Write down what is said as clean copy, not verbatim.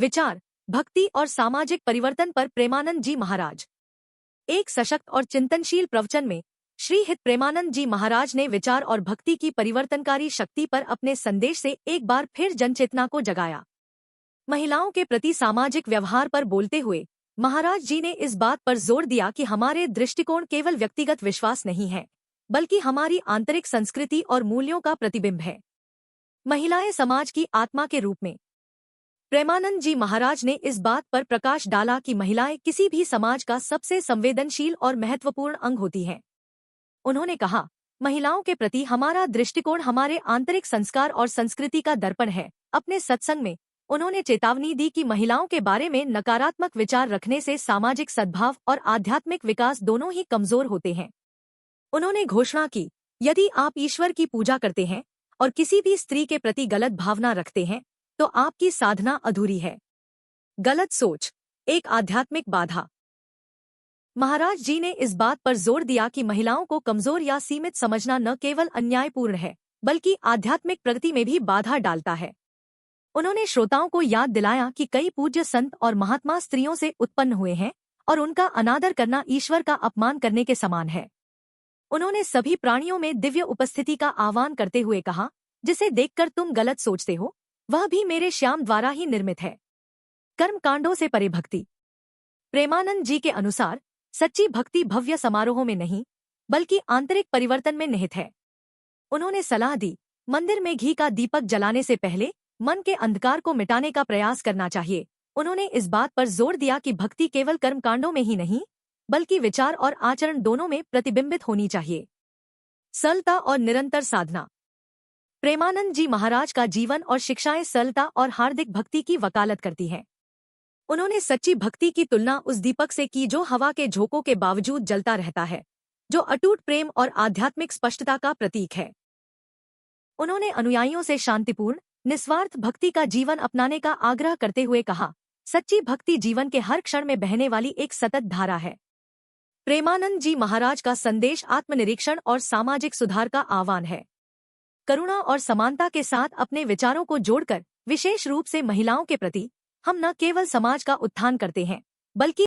विचार, भक्ति और सामाजिक परिवर्तन पर प्रेमानंद जी महाराज। एक सशक्त और चिंतनशील प्रवचन में श्री हित प्रेमानंद जी महाराज ने विचार और भक्ति की परिवर्तनकारी शक्ति पर अपने संदेश से एक बार फिर जनचेतना को जगाया। महिलाओं के प्रति सामाजिक व्यवहार पर बोलते हुए महाराज जी ने इस बात पर जोर दिया कि हमारे दृष्टिकोण केवल व्यक्तिगत विश्वास नहीं है, बल्कि हमारी आंतरिक संस्कृति और मूल्यों का प्रतिबिंब है। महिलाएं समाज की आत्मा के रूप में। प्रेमानंद जी महाराज ने इस बात पर प्रकाश डाला कि महिलाएं किसी भी समाज का सबसे संवेदनशील और महत्वपूर्ण अंग होती हैं। उन्होंने कहा, महिलाओं के प्रति हमारा दृष्टिकोण हमारे आंतरिक संस्कार और संस्कृति का दर्पण है। अपने सत्संग में उन्होंने चेतावनी दी कि महिलाओं के बारे में नकारात्मक विचार रखने से सामाजिक सद्भाव और आध्यात्मिक विकास दोनों ही कमजोर होते हैं। उन्होंने घोषणा की, यदि आप ईश्वर की पूजा करते हैं और किसी भी स्त्री के प्रति गलत भावना रखते हैं तो आपकी साधना अधूरी है। गलत सोच, एक आध्यात्मिक बाधा। महाराज जी ने इस बात पर जोर दिया कि महिलाओं को कमजोर या सीमित समझना न केवल अन्यायपूर्ण है, बल्कि आध्यात्मिक प्रगति में भी बाधा डालता है। उन्होंने श्रोताओं को याद दिलाया कि कई पूज्य संत और महात्मा स्त्रियों से उत्पन्न हुए हैं और उनका अनादर करना ईश्वर का अपमान करने के समान है। उन्होंने सभी प्राणियों में दिव्य उपस्थिति का आह्वान करते हुए कहा, जिसे देखकर तुम गलत सोचते हो वह भी मेरे श्याम द्वारा ही निर्मित है। कर्म कांडों से परे भक्ति। प्रेमानंद जी के अनुसार सच्ची भक्ति भव्य समारोहों में नहीं, बल्कि आंतरिक परिवर्तन में निहित है। उन्होंने सलाह दी, मंदिर में घी का दीपक जलाने से पहले मन के अंधकार को मिटाने का प्रयास करना चाहिए। उन्होंने इस बात पर जोर दिया कि भक्ति केवल कर्मकांडों में ही नहीं, बल्कि विचार और आचरण दोनों में प्रतिबिंबित होनी चाहिए। सरलता और निरंतर साधना। प्रेमानंद जी महाराज का जीवन और शिक्षाएं सरलता और हार्दिक भक्ति की वकालत करती हैं। उन्होंने सच्ची भक्ति की तुलना उस दीपक से की जो हवा के झोंकों के बावजूद जलता रहता है, जो अटूट प्रेम और आध्यात्मिक स्पष्टता का प्रतीक है। उन्होंने अनुयायियों से शांतिपूर्ण, निस्वार्थ भक्ति का जीवन अपनाने का आग्रह करते हुए कहा, सच्ची भक्ति जीवन के हर क्षण में बहने वाली एक सतत धारा है। प्रेमानंद जी महाराज का संदेश आत्मनिरीक्षण और सामाजिक सुधार का आह्वान है। करुणा और समानता के साथ अपने विचारों को जोड़कर, विशेष रूप से महिलाओं के प्रति, हम न केवल समाज का उत्थान करते हैं, बल्कि